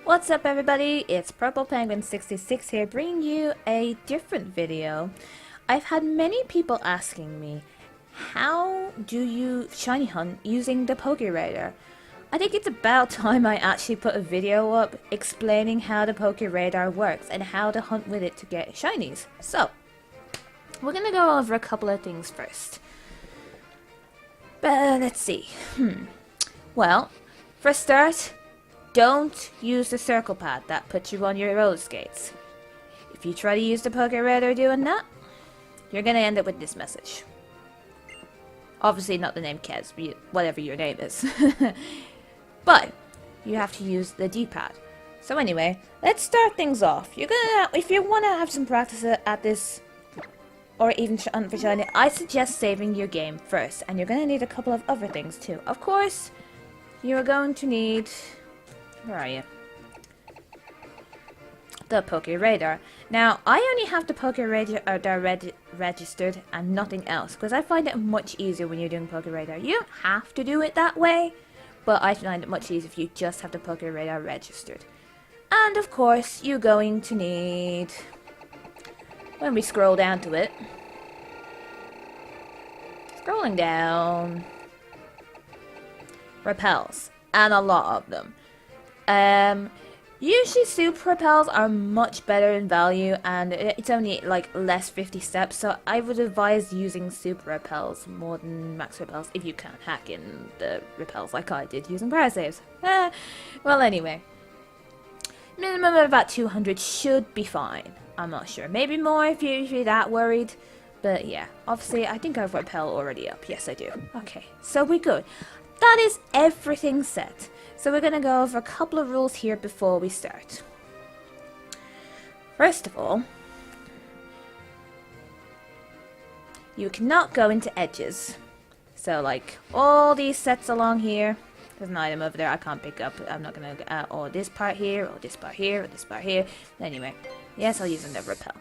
What's up everybody, it's Purple Penguin 66 here bringing you a different video. I've had many people asking me, how do you shiny hunt using the Pokeradar? I think it's about time I actually put a video up explaining how the Pokeradar works and how to hunt with it to get shinies. So, we're gonna go over a couple of things first. But let's see. Well, for a start, don't use the circle pad that puts you on your roller skates. If you try to use the Pokeradar doing that, you're gonna end up with this message. Obviously not the name Kez, whatever your name is. But you have to use the D-pad. So anyway, let's start things off. If you wanna have some practice at this, or even hunt for shiny, I suggest saving your game first, and you're gonna need a couple of other things too. Of course, you're going to need. Where are you? The Pokeradar. Now, I only have the Pokeradar registered and nothing else, because I find it much easier when you're doing Pokeradar. You don't have to do it that way, but I find it much easier if you just have the Pokeradar registered. And of course, you're going to need, when we scroll down to it, scrolling down, repels, and a lot of them. Usually super repels are much better in value, and it's only like less 50 steps, so I would advise using super repels more than max repels if you can't hack in the repels like I did using power saves. Well anyway, minimum of about 200 should be fine. I'm not sure, maybe more if you're that worried, but yeah, obviously I think I have repel already up. Yes I do. Okay, so we're good. That is everything set. So we're going to go over a couple of rules here before we start. First of all, you cannot go into edges. So like all these sets along here, there's an item over there I can't pick up. I'm not going to or this part here, or this part here, or this part here. Anyway, yes, I'll use another repel.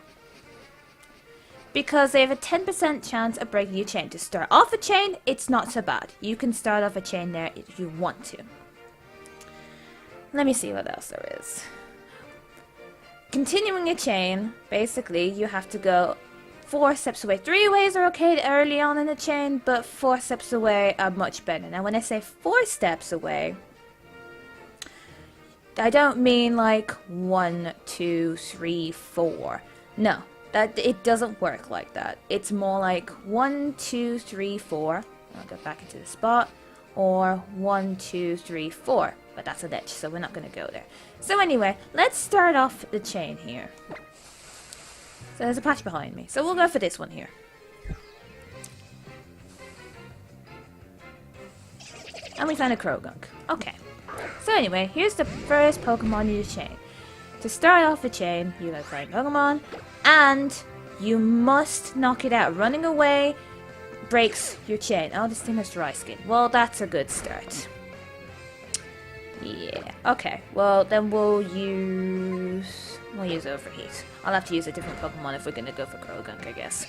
Because they have a 10% chance of breaking your chain. To start off a chain, it's not so bad. You can start off a chain there if you want to. Let me see what else there is. Continuing a chain, basically you have to go 4 steps away. 3 ways are okay early on in the chain, but 4 steps away are much better. Now when I say 4 steps away, I don't mean like 1, 2, 3, 4. No, it doesn't work like that. It's more like 1, 2, 3, 4. I'll go back into the spot. Or 1, 2, 3, 4. But that's a ditch, so we're not going to go there. So anyway, let's start off the chain here. So there's a patch behind me. So we'll go for this one here. And we found a Krogunk. Okay. So anyway, here's the first Pokemon you chain. To start off the chain, you gotta find Pokemon. And you must knock it out. Running away breaks your chain. Oh, this thing has dry skin. Well, that's a good start. Yeah. Okay. Well, then we'll use Overheat. I'll have to use a different Pokemon if we're gonna go for Krogunk, I guess.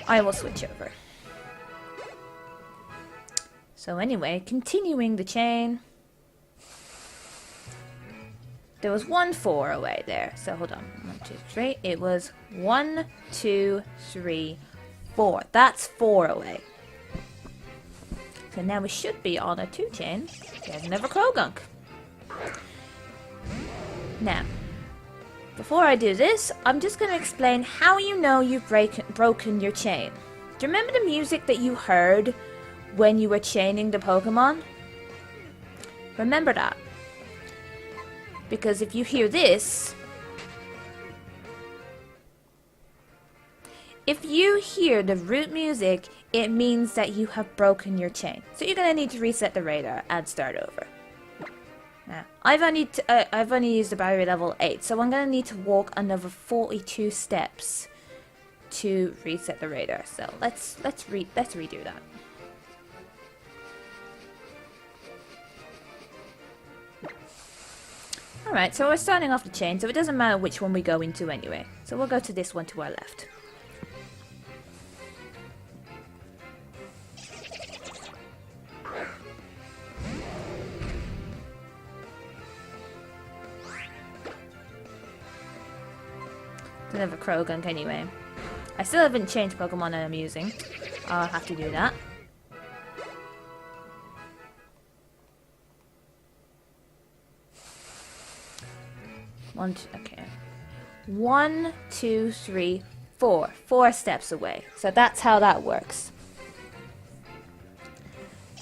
I will switch over. So anyway, continuing the chain. There was 1 4 away there. So hold on. 1, 2, 3. It was 1, 2, 3, 4. That's 4 away. So now we should be on a 2 chain. There's another Krogunk. Now, before I do this, I'm just going to explain how you know you've broken your chain. Do you remember the music that you heard when you were chaining the Pokemon? Remember that. Because if you hear this, if you hear the root music, it means that you have broken your chain. So you're going to need to reset the radar and start over. Now, I've only used the battery level 8, so I'm going to need to walk another 42 steps to reset the radar. So let's redo that. Alright, so we're starting off the chain, so it doesn't matter which one we go into anyway. So we'll go to this one to our left. It's another Krogunk anyway. I still haven't changed Pokemon that I'm using. I'll have to do that. Okay. 1, 2, 3, 4. 4 steps away. So that's how that works.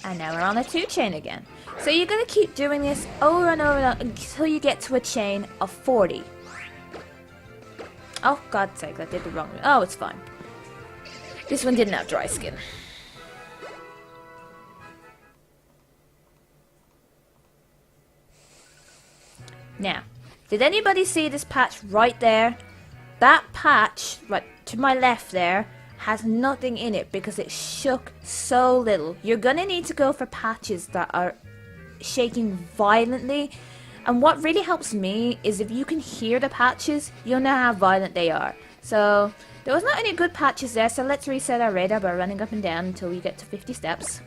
And now we're on a 2 chain again. So you're going to keep doing this over and over until you get to a chain of 40. Oh, God's sake, I did the wrong one. Oh, it's fine. This one didn't have dry skin. Now, did anybody see this patch right there? That patch, right to my left there, has nothing in it because it shook so little. You're going to need to go for patches that are shaking violently. And what really helps me is if you can hear the patches, you'll know how violent they are. So, there was not any good patches there, so let's reset our radar by running up and down until we get to 50 steps.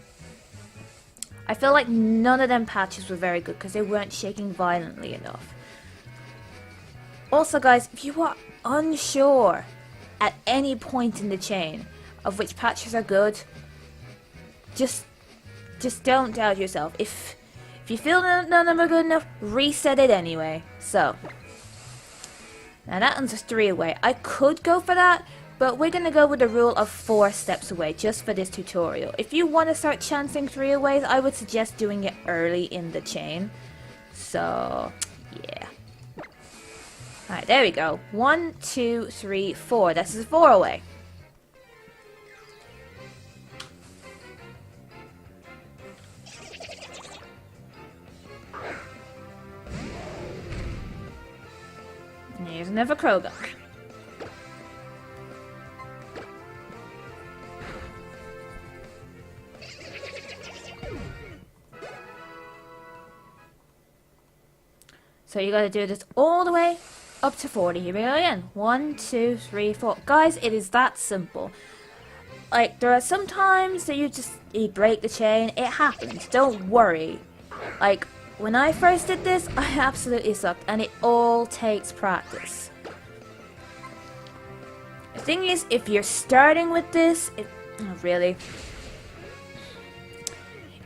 I feel like none of them patches were very good because they weren't shaking violently enough. Also guys, if you are unsure at any point in the chain of which patches are good, just don't doubt yourself. If you feel none of them are good enough, reset it anyway. So, now that one's a 3 away. I could go for that, but we're going to go with the rule of 4 steps away just for this tutorial. If you want to start chancing 3 aways, I would suggest doing it early in the chain. So, yeah. Alright, there we go. 1, 2, 3, 4. This is 4 away. And here's another Krogunk. So you gotta do this all the way up to 40. Here we go again. 1, 2, 3, 4. Guys, it is that simple. Like, there are some times that you break the chain. It happens. Don't worry. Like, when I first did this, I absolutely sucked. And it all takes practice. The thing is, if you're starting with this... oh, really?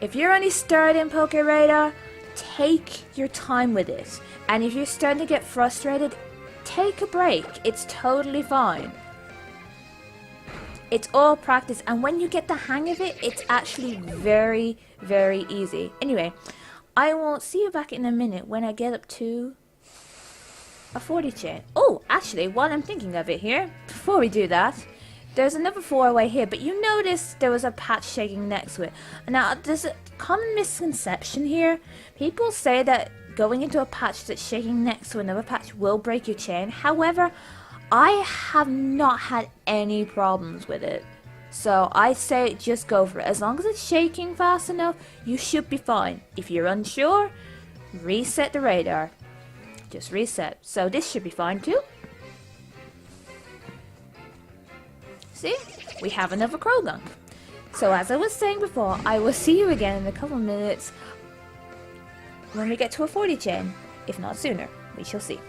If you're only starting Pokéradar, take your time with it. And if you're starting to get frustrated, take a break. It's totally fine. It's all practice, and when you get the hang of it, it's actually very, very easy. Anyway, I will see you back in a minute when I get up to a 40 chain. Oh, actually, while I'm thinking of it here, before we do that, there's another 4 away here, but you notice there was a patch shaking next to it. Now, there's a common misconception here. People say that going into a patch that's shaking next to another patch will break your chain. However, I have not had any problems with it. So I say just go for it. As long as it's shaking fast enough, you should be fine. If you're unsure, reset the radar. Just reset. So this should be fine too. See? We have another Krogunk. So as I was saying before, I will see you again in a couple of minutes when we get to a 40 chain. If not sooner, we shall see.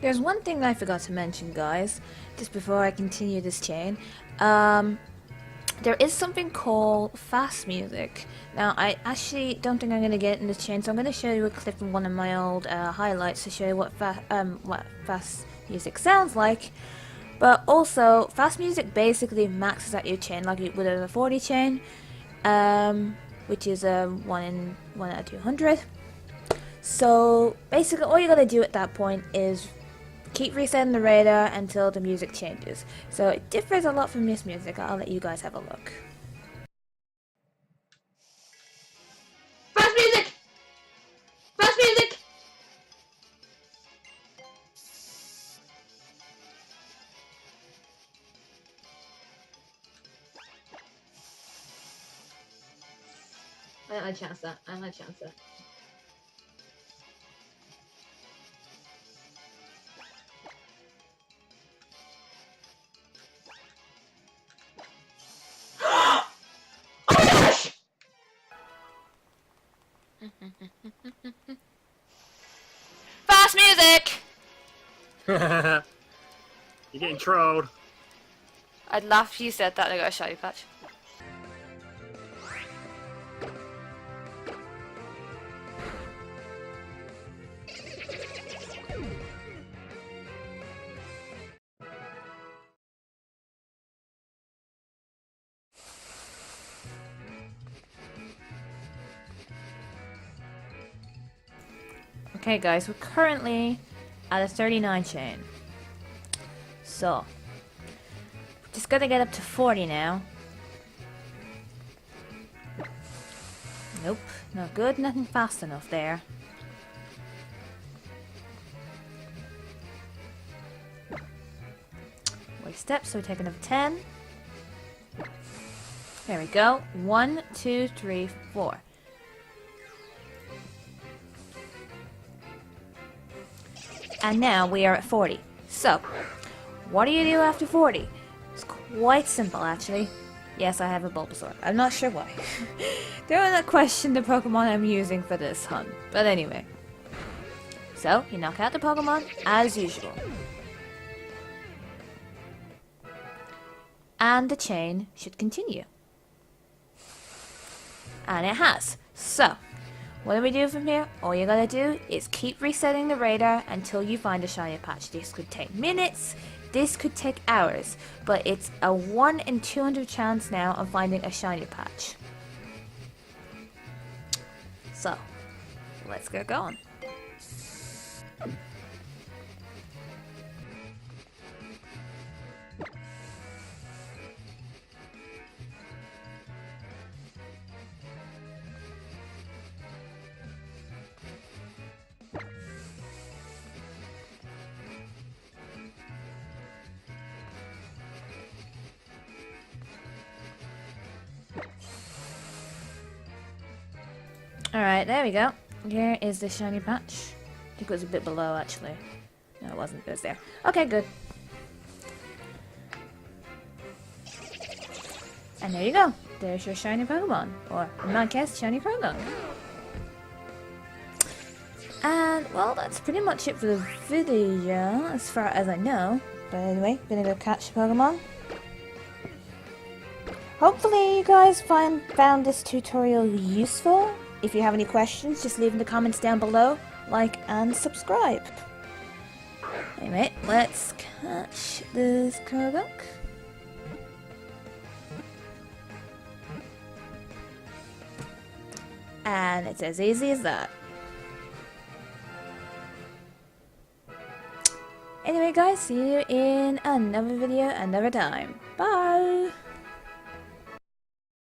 There's one thing I forgot to mention, guys, just before I continue this chain. There is something called fast music. Now, I actually don't think I'm going to get in this chain, so I'm going to show you a clip from one of my old highlights to show you what fast music sounds like. But also, fast music basically maxes out your chain like it would have a 40 chain, which is 1 out of 200. So basically, all you gotta do at that point is keep resetting the radar until the music changes. So it differs a lot from this music. I'll let you guys have a look. Fast music! Fast music! I might chance that. I might chance that. You're getting trolled. I'd laugh if you said that and I got a shiny patch. Okay guys, we're currently at a 39 chain. So, just gotta get up to 40 now. Nope, not good, nothing fast enough there. Wait step, so we take another 10. There we go. 1, 2, 3, 4. And now we are at 40. So, what do you do after 40? It's quite simple, actually. Yes, I have a Bulbasaur. I'm not sure why. Don't not question the Pokemon I'm using for this hunt. But anyway. So, you knock out the Pokemon, as usual. And the chain should continue. And it has. So, what do we do from here? All you gotta do is keep resetting the radar until you find a shiny patch. This could take minutes, this could take hours, but it's a 1 in 200 chance now of finding a shiny patch. So, let's get going. Alright, there we go. Here is the shiny patch. I think it was a bit below, actually. No, it wasn't. It was there. Okay, good. And there you go. There's your shiny Pokemon. Or, in my case, shiny Pokemon. And, well, that's pretty much it for the video, as far as I know. But anyway, gonna go catch the Pokemon. Hopefully you guys found this tutorial useful. If you have any questions, just leave in the comments down below, like and subscribe. Anyway, let's catch this Croagunk. And it's as easy as that. Anyway guys, see you in another video another time. Bye!